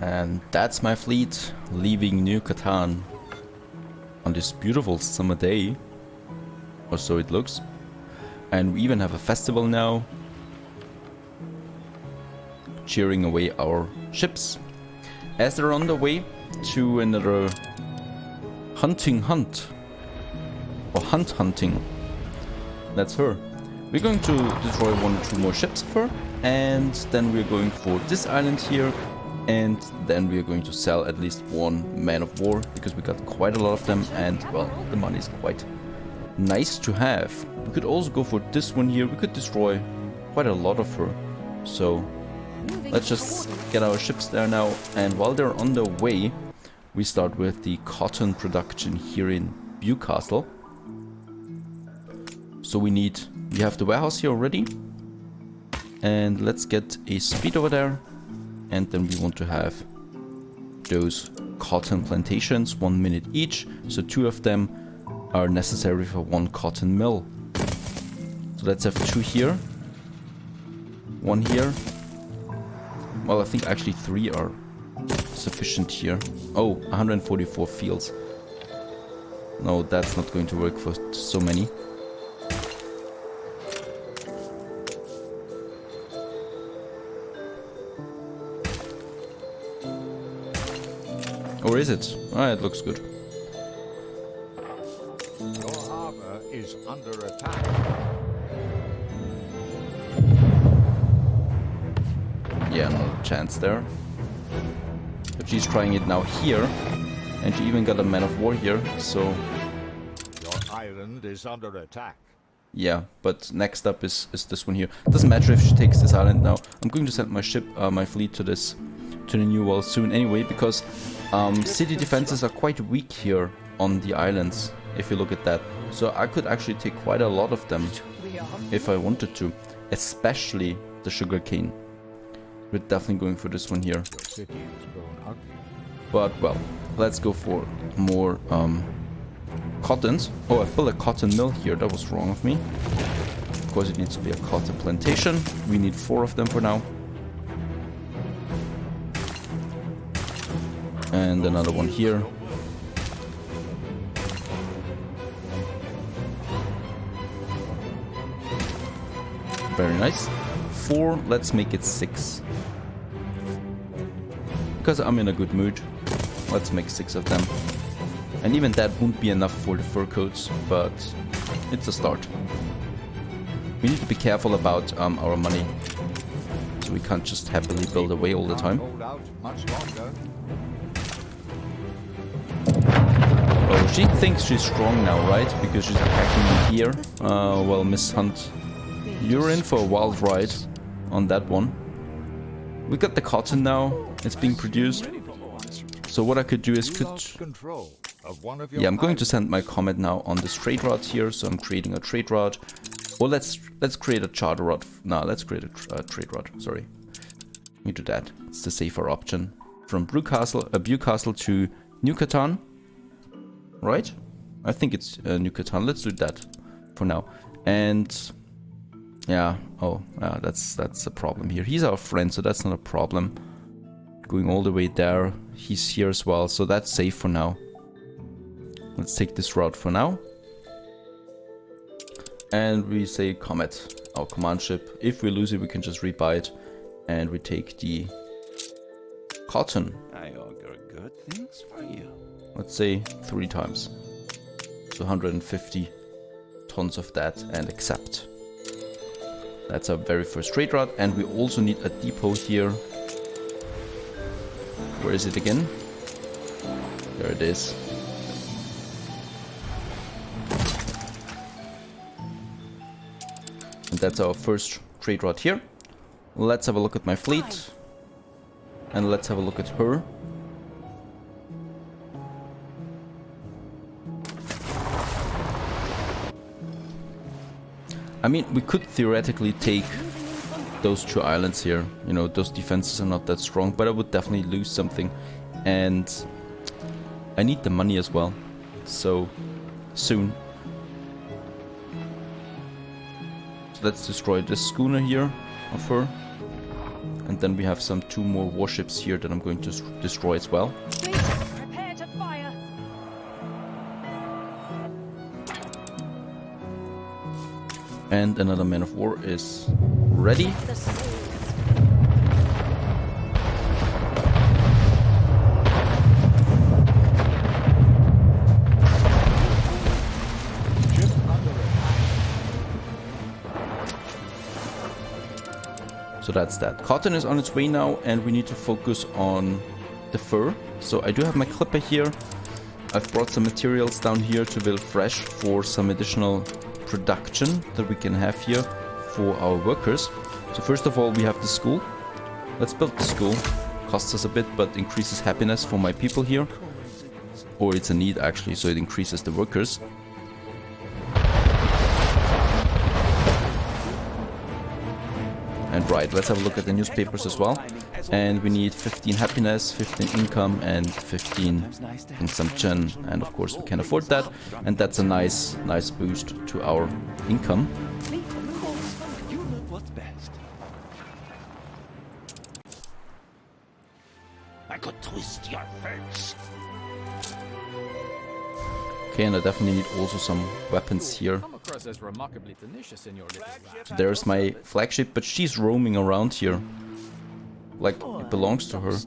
And that's my fleet leaving New Catan on this beautiful summer day, or so it looks. And we even have a festival now, cheering away our ships as they're on the way to another hunt, or hunting. That's her. We're going to destroy 1 or 2 more ships of her, and then we're going for this island here, and then we're going to sell at least 1 man of war, because we got quite a lot of them, and well, the money is quite nice to have. We could also go for this one here. We could destroy quite a lot of her. So let's just get our ships there now, and while they're on their way, we start with the cotton production here in Newcastle. So we have the warehouse here already, and let's get a speed over there, and then we want to have those cotton plantations, 1 minute each, so 2 of them are necessary for 1 cotton mill. So let's have 2 here, 1 here. Well, I think actually 3 are sufficient here. Oh, 144 fields. No, that's not going to work for so many. Or is it? Ah, it looks good. Your harbor is under attack. Yeah, not a chance there. But she's trying it now here, and she even got a man of war here, so Your island is under attack. yeah, but next up is this one here. Doesn't matter if she takes this island now. I'm going to send my fleet to the new world soon anyway, because city defenses are quite weak here on the islands, if you look at that. So I could actually take quite a lot of them if I wanted to, especially the sugarcane. We're definitely going for this one here. Your city has grown ugly. But well, let's go for more cottons. Oh, I built a cotton mill here. That was wrong of me. Of course, it needs to be a cotton plantation. We need 4 of them for now. And another one here. Very nice. 4, let's make it 6. Because I'm in a good mood. Let's make 6 of them. And even that won't be enough for the fur coats, but it's a start. We need to be careful about our money. So we can't just happily build away all the time. Hold out much longer. Oh, she thinks she's strong now, right? Because she's attacking me here. Well, Miss Hunt, you're in for a wild ride on that one. We got the cotton now. It's being produced. So what I could do is I'm going to send my comet now on this trade route here. So I'm creating a trade route. Or let's create a charter route. No, let's create a trade route. Sorry. We do that. It's the safer option. From Newcastle to New Catan. Right? I think it's New Catan. Let's do that for now. And yeah, that's a problem here. He's our friend, so that's not a problem. Going all the way there. He's here as well, so that's safe for now. Let's take this route for now. And we say Comet, our command ship. If we lose it, we can just rebuy it. And we take the cotton. I augur good things for you. Let's say 3 times. So 150 tons of that, and accept. That's our very first trade route, and we also need a depot here. Where is it again? There it is. And that's our first trade route here. Let's have a look at my fleet. And let's have a look at her. I mean, we could theoretically take those 2 islands here. You know, those defenses are not that strong, but I would definitely lose something. And I need the money as well. So, soon. So let's destroy this schooner here of her. And then we have some 2 more warships here that I'm going to destroy as well. Prepare to fire. And another man of war is ready. The swords. Ship under attack. So that's that. Cotton is on its way now, and we need to focus on the fur. So I do have my clipper here. I've brought some materials down here to build fresh for some additional production that we can have here for our workers. So first of all, we have the school. Let's build the school. Costs us a bit, but increases happiness for my people here. Or it's a need actually, so it increases the workers. And right, let's have a look at the newspapers as well. And we need 15 happiness, 15 income, and 15 consumption. And of course we can afford that. And that's a nice boost to our income. You know what's best. I could twist your face. Okay, and I definitely need also some weapons here. Come across as remarkably tenacious in your little rat. So there's my flagship, but she's roaming around here. Like, it belongs to her.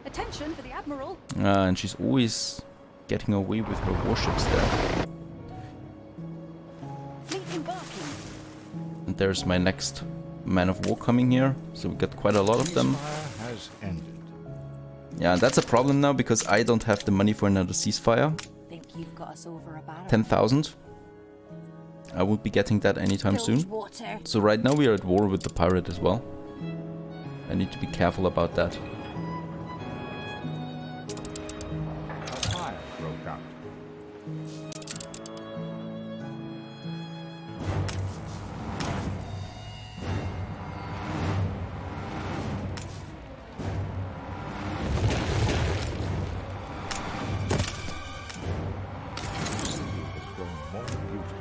Attention for the admiral. And she's always getting away with her warships there. Fleet embarking. And there's my next man of war coming here. So we got quite a lot of them. Ceasefire has ended. Yeah, and that's a problem now because I don't have the money for another ceasefire. Think you've got us over a barrel. 10,000. I will be getting that anytime soon. Water. So right now we are at war with the pirate as well. I need to be careful about that. A fire broke out. The city has grown more beautiful.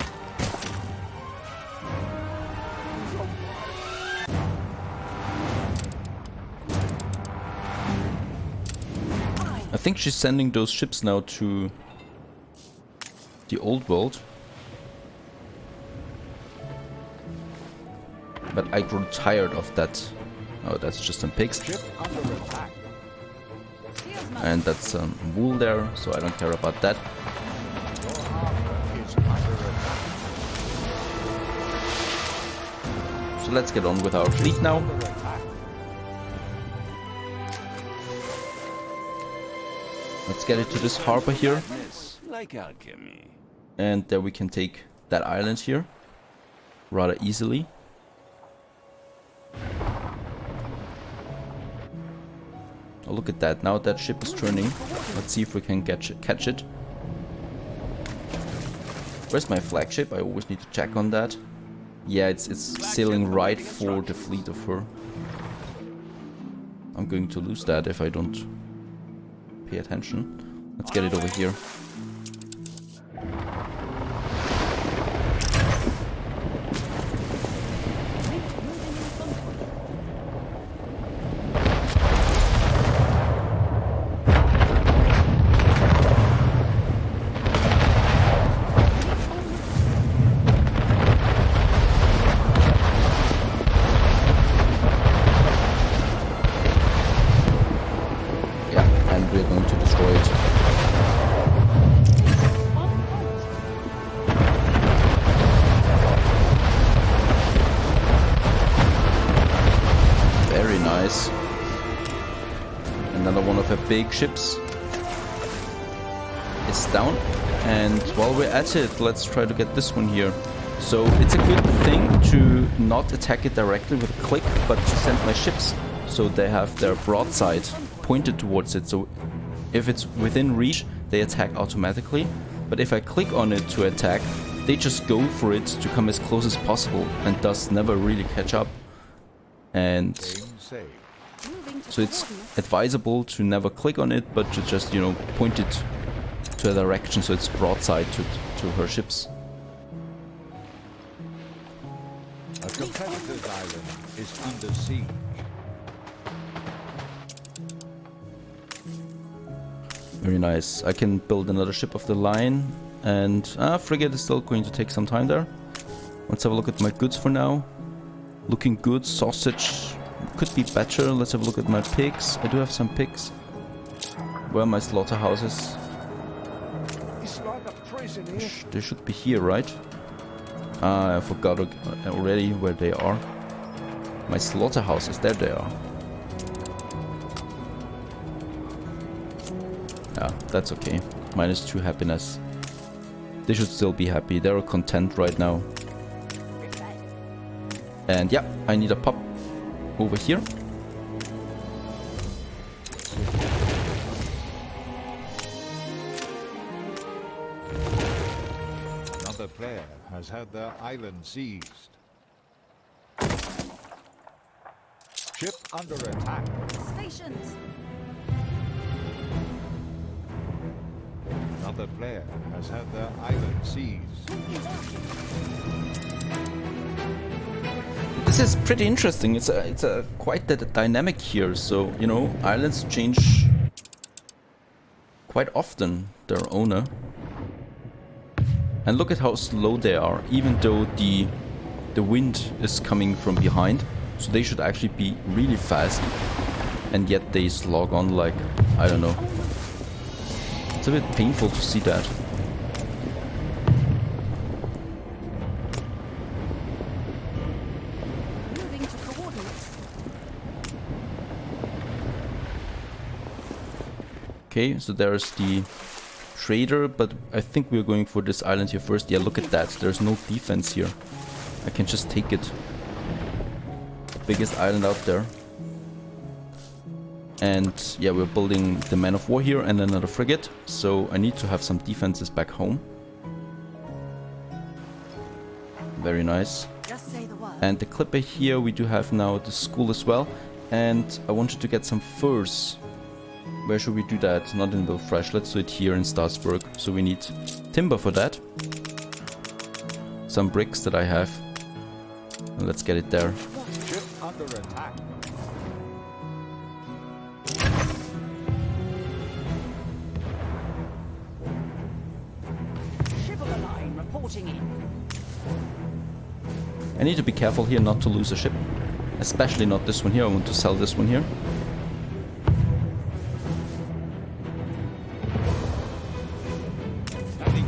I think she's sending those ships now to the old world. But I grew tired of that. Oh, that's just some pigs. Ship under attack. And that's some wool there, so I don't care about that. Your harbor is under attack. So let's get on with our fleet now. Under attack. Let's get it to this harbor here. Madness, like alchemy. And there we can take that island here rather easily. Oh, look at that. Now that ship is turning. Let's see if we can catch it. Where's my flagship? I always need to check on that. Yeah, it's sailing right for the fleet of her. I'm going to lose that if I don't pay attention. Let's get it over here. We're going to destroy it. Very nice. Another one of her big ships is down. And while we're at it, let's try to get this one here. So it's a good thing to not attack it directly with a click, but to send my ships so they have their broadside pointed towards it. So if it's within reach, they attack automatically. But if I click on it to attack, they just go for it to come as close as possible and thus never really catch up. And Save. so it's advisable to never click on it, but to just, you know, point it to a direction so it's broadside to her ships. competitor's island is under siege. Very nice. I can build another ship of the line, and frigate is still going to take some time there. Let's have a look at my goods for now. Looking good. Sausage could be better. Let's have a look at my pigs. I do have some pigs. Where are my slaughterhouses? It's like a prison here. They should be here, right? I forgot already where they are. My slaughterhouses, there they are. Yeah, that's okay. -2 happiness. They should still be happy. They're content right now. And yeah, I need a pup over here. Another player has had their island seized. Ship under attack. Stations. Another player has had their island seized. This is pretty interesting. It's a quite the dynamic here. So you know, islands change quite often their owner. And look at how slow they are, even though the wind is coming from behind. So they should actually be really fast, and yet they slog on like, I don't know. It's a bit painful to see that. Moving to coordinates. Okay, so there's the trader, but I think we're going for this island here first. Yeah, look at that. There's no defense here. I can just take it. Biggest island out there. And yeah, we're building the man of war here and another frigate. So I need to have some defenses back home. Very nice. Just say the word. And the clipper here, we do have now the school as well. And I wanted to get some furs. Where should we do that? Not in Wilfresh. Let's do it here in Strasbourg. So we need timber for that. Some bricks that I have. And let's get it there. Ship under attack. Shibboleth line reporting in. I need to be careful here not to lose a ship. Especially not this one here. I want to sell this one here.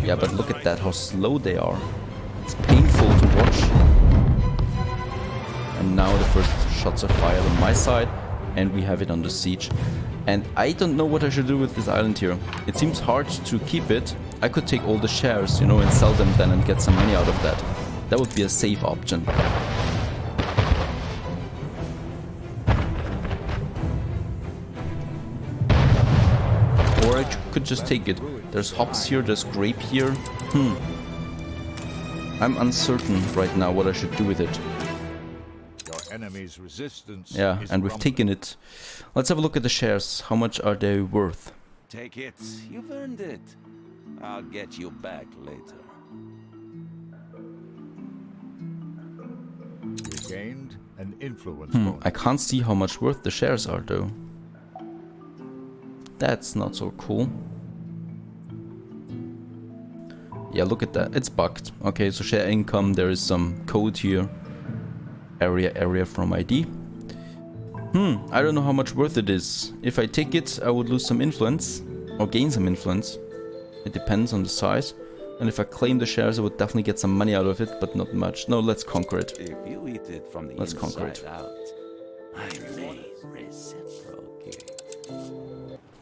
Yeah, but look at that, how slow they are. It's painful to watch. And now the first shots are fired on my side, and we have it under siege. And I don't know what I should do with this island here. It seems hard to keep it. I could take all the shares, you know, and sell them then and get some money out of that. That would be a safe option. Or I could just take it. There's hops here, there's grape here. I'm uncertain right now what I should do with it. Your enemy's resistance. Yeah, is and we've crumbling. taken it. Let's have a look at the shares. How much are they worth? Take it. You've earned it. I'll get you back later. You gained an influence bonus. I can't see how much worth the shares are though. That's not so cool. Yeah, look at that. It's bugged. Okay, so share income. There is some code here. Area from ID. I don't know how much worth it is. If I take it, I would lose some influence. Or gain some influence. It depends on the size. And if I claim the shares, I would definitely get some money out of it, but not much. No, let's conquer it. If you eat it from the Let's conquer inside it. out, I may reciprocate.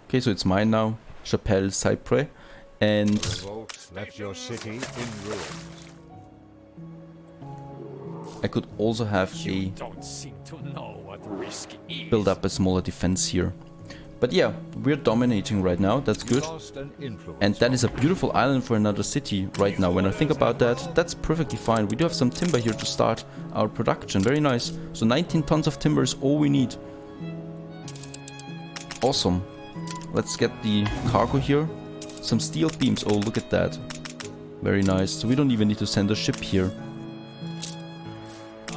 Okay, so it's mine now. Chapelle Cyprès. And Revolt left your city in ruins. I could also have a Don't seem to know what risk is. build up a smaller defense here. But yeah, we're dominating right now. That's good. Lost an influence. And that is a beautiful island for another city right now. When I think about that, that's perfectly fine. We do have some timber here to start our production. Very nice. So 19 tons of timber is all we need. Awesome. Let's get the cargo here. Some steel beams. Oh, look at that. Very nice. So we don't even need to send a ship here.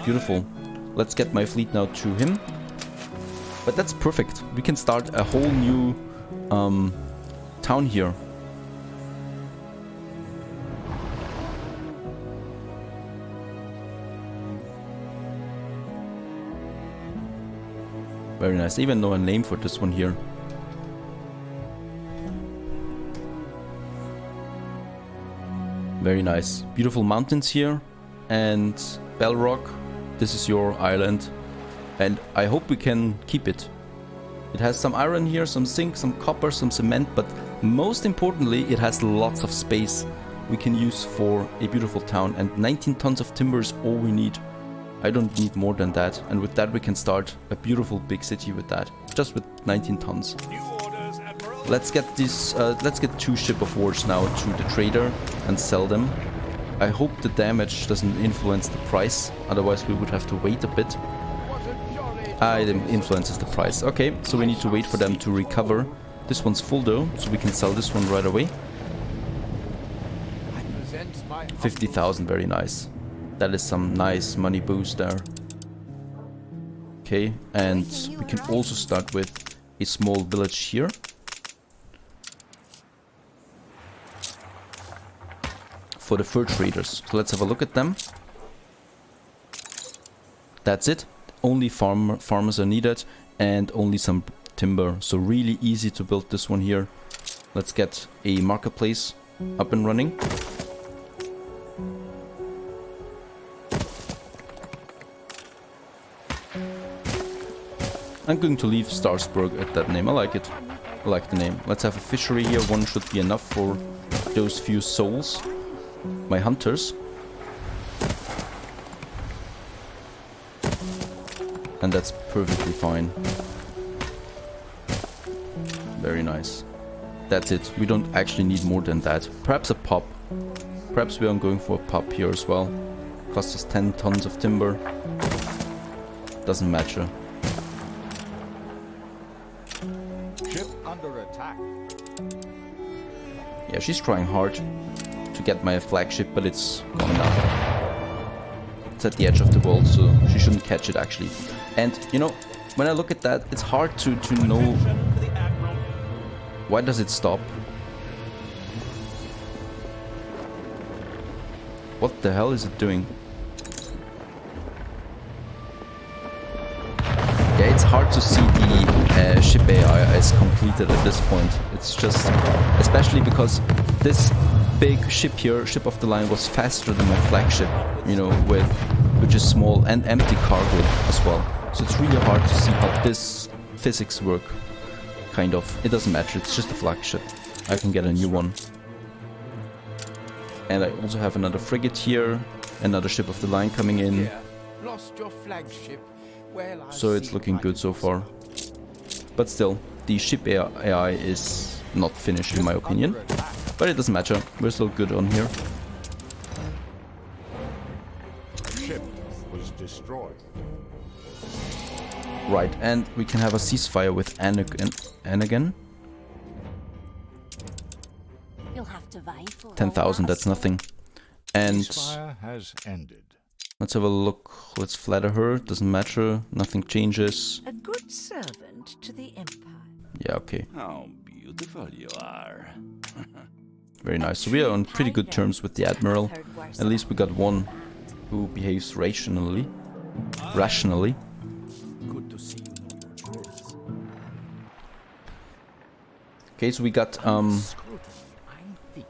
beautiful. Let's get my fleet now to him. But that's perfect. We can start a whole new town here. Very nice. I even know a name for this one here. Very nice. Beautiful mountains here. And Bellrock, this is your island. And I hope we can keep it. It has some iron here, some zinc, some copper, some cement. But most importantly, it has lots of space we can use for a beautiful town. And 19 tons of timber is all we need. I don't need more than that, and with that we can start a beautiful big city with that, just with 19 tons. Let's get this. Let's get 2 ship of wars now to the trader and sell them. I hope the damage doesn't influence the price, otherwise we would have to wait a bit. It influences the price. Okay, so we need to wait for them to recover. This one's full though, so we can sell this one right away. 50,000, very nice. That is some nice money boost there. Okay, and we can also start with a small village here. For the fur traders. So let's have a look at them. That's it. Only farmers are needed and only some timber. So really easy to build this one here. Let's get a marketplace up and running. I'm going to leave Starsburg at that name. I like it. I like the name. Let's have a fishery here. One should be enough for those few souls. My hunters. And that's perfectly fine. Very nice. That's it. We don't actually need more than that. Perhaps a pub. Perhaps we are going for a pub here as well. Costs us 10 tons of timber. Doesn't matter. Under attack. Yeah, she's trying hard to get my flagship, but it's gone now. It's at the edge of the world, so she shouldn't catch it actually. And you know, when I look at that, it's hard to know why does it stop. What the hell is it doing? Yeah, it's hard to see the ship AI as completed at this point. It's just, especially because this big ship here, ship of the line, was faster than my flagship, you know, which is small and empty cargo as well. So it's really hard to see how this physics work, kind of. It doesn't matter, it's just a flagship. I can get a new one. And I also have another frigate here, another ship of the line coming in. Lost your flagship. Well, So it's looking good so far. But still, the ship AI is not finished in my opinion. But it doesn't matter, we're still good on here. Ship was destroyed. Right, and we can have a ceasefire with Anno again. You'll have to vie for 10,000, that's nothing. And Ceasefire has ended. let's have a look. Let's flatter her. Doesn't matter. Nothing changes. a good servant to the Empire. Yeah, okay. How beautiful you are. Very nice. So we are on pretty good terms with the Admiral. At least we got one who behaves rationally. Good to see you know your drills. Okay, so we got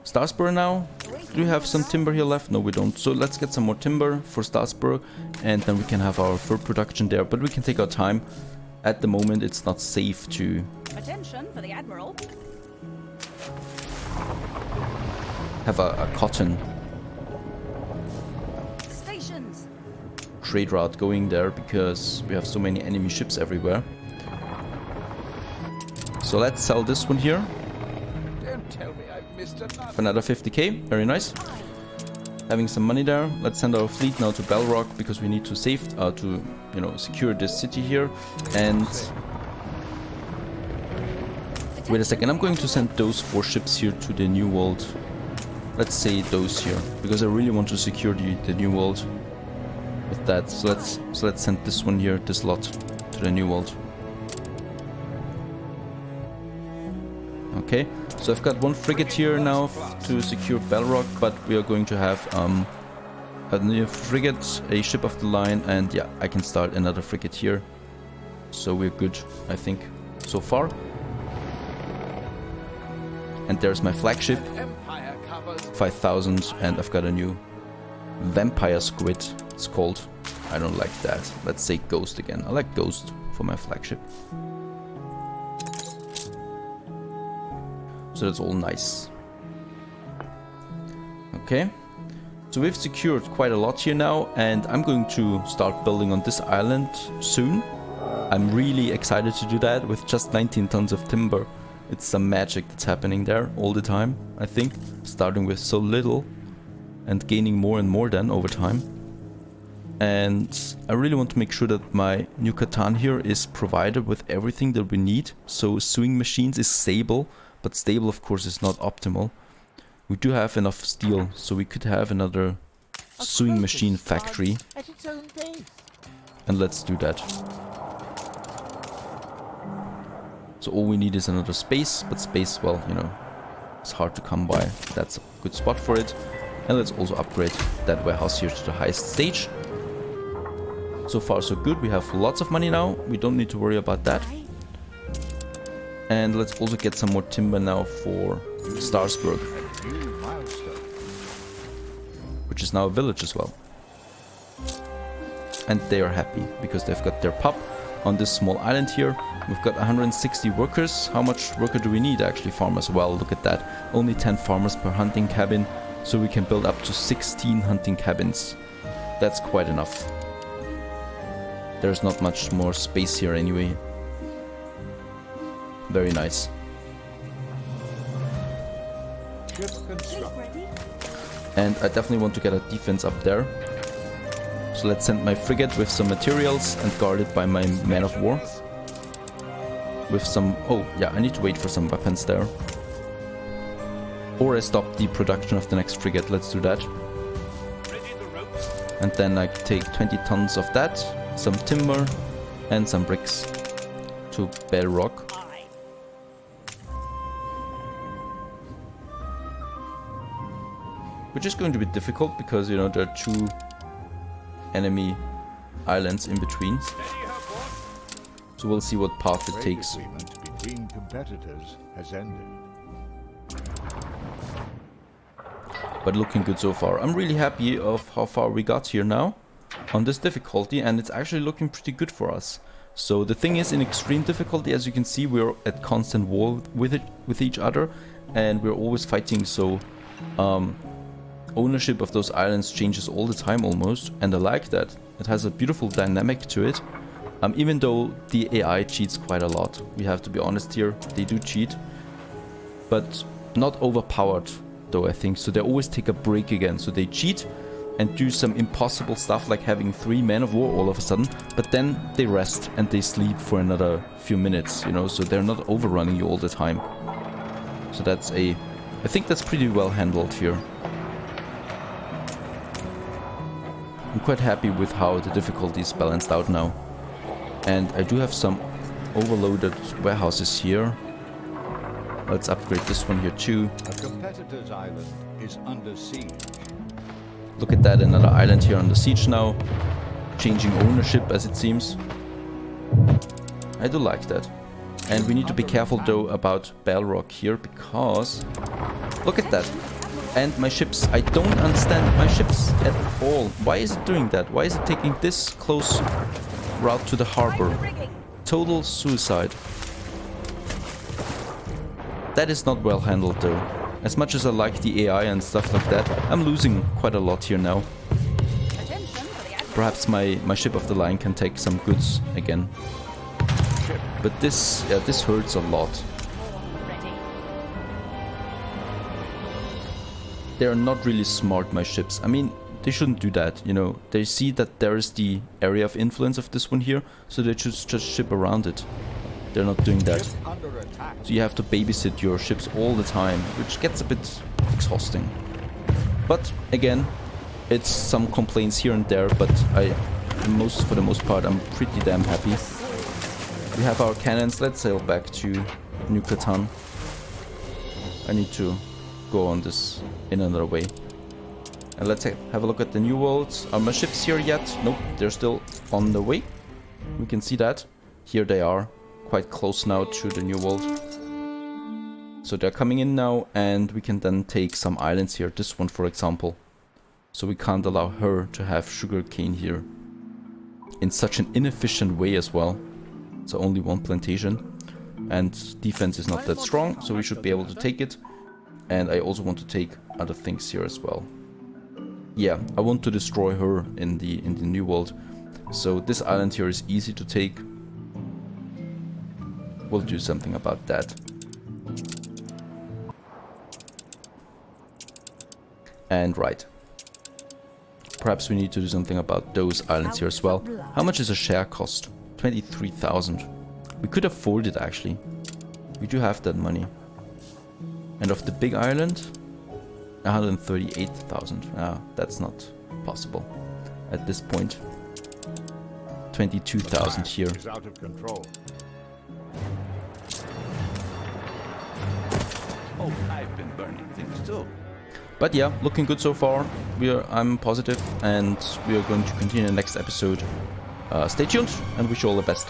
Starsburg now. Do we have some timber here left? No, we don't. So let's get some more timber for Starsburg, and then we can have our fur production there. But we can take our time. At the moment, it's not safe to Attention for the Admiral. have a cotton Stations. trade route going there because we have so many enemy ships everywhere. So let's sell this one here Don't tell me I've missed another. for another 50k. Very nice. Having some money there. Let's send our fleet now to Bellrock because we need to save to secure this city here. And wait a second, I'm going to send those 4 ships here to the New World. Let's say those here because I really want to secure the New World. with that. So let's send this one here, this lot, to the New World. Okay, so I've got one frigate here now to secure Balrog, but we are going to have a new frigate, a ship of the line, and yeah, I can start another frigate here. So we're good, I think, so far. And there's my flagship, Empire covers 5,000, and I've got a new vampire squid, it's called. I don't like that. Let's say Ghost again. I like Ghost for my flagship. So that's all nice. Okay. So we've secured quite a lot here now, and I'm going to start building on this island soon. I'm really excited to do that with just 19 tons of timber. It's some magic that's happening there all the time, I think. Starting with so little and gaining more and more then over time. And I really want to make sure that my new Catan here is provided with everything that we need. So sewing machines is stable, but stable of course is not optimal. We do have enough steel, so we could have another sewing machine factory. at its own pace. And let's do that. So all we need is another space, but space, well, you know, it's hard to come by. That's a good spot for it. And let's also upgrade that warehouse here to the highest stage. So far so good, we have lots of money now, we don't need to worry about that. And let's also get some more timber now for Starsburg, A new milestone. which is now a village as well. And they are happy because they've got their pub on this small island here. We've got 160 workers. How much worker do we need actually, farmers? Well, look at that, only 10 farmers per hunting cabin, so we can build up to 16 hunting cabins. That's quite enough. There's not much more space here anyway. Very nice. Ship constructed. Ready? And I definitely want to get a defense up there. So let's send my frigate with some materials and guard it by my man of war. With some... oh yeah, I need to wait for some weapons there. Or I stop the production of the next frigate, let's do that. And then I take 20 tons of that, some timber and some bricks to Bedrock. Which is going to be difficult because, you know, there are two enemy islands in between. So we'll see what path it Trade takes. agreement between competitors has ended. But looking good so far. I'm really happy of how far we got here now on this difficulty, and it's actually looking pretty good for us. So the thing is, in extreme difficulty, as you can see, we're at constant war with each other, and we're always fighting. So ownership of those islands changes all the time almost, and I like that. It has a beautiful dynamic to it. Even though the AI cheats quite a lot, we have to be honest here, they do cheat, but not overpowered though, I think. So they always take a break again, so they cheat and do some impossible stuff like having 3 men of war all of a sudden, but then they rest and they sleep for another few minutes, you know, so they're not overrunning you all the time. So that's I think that's pretty well handled here. I'm quite happy with how the difficulty is balanced out now. And I do have some overloaded warehouses here. Let's upgrade this one here too. A competitor's island is under siege. Look at that, another island here under siege now. Changing ownership as it seems. I do like that. And we need to be careful though about Balrog here, because look at that. And my ships, I don't understand my ships at all. Why is it doing that? Why is it taking this close route to the harbor? Total suicide. That is not well handled though. As much as I like the AI and stuff like that, I'm losing quite a lot here now. Perhaps my ship of the line can take some goods again. But this, yeah, this hurts a lot. They are not really smart, my ships. I mean, they shouldn't do that, you know. They see that there is the area of influence of this one here, so they should just ship around it. They're not doing that. So you have to babysit your ships all the time, which gets a bit exhausting. But again, It's some complaints here and there, but for the most part, I'm pretty damn happy. We have our cannons. Let's sail back to New Catan. I need to go on this in another way. And let's have a look at the New World. Are my ships here yet? Nope, they're still on the way. We can see that. Here they are, quite close now to the New World. So they're coming in now, and we can then take some islands here. This one, for example. So we can't allow her to have sugarcane here in such an inefficient way as well. So only one plantation. And defense is not that strong, so we should be able to take it. And I also want to take other things here as well. Yeah, I want to destroy her in the New World. So this island here is easy to take. We'll do something about that. And right. Perhaps we need to do something about those islands here as well. How much is a share cost? 23,000. We could afford it actually. We do have that money. And of the big island, 138,000. Ah, that's not possible at this point. 22,000 here. Is out of control. Oh, I've been burning things too. But yeah, looking good so far. I'm positive, and we are going to continue in the next episode. Stay tuned, and wish you all the best.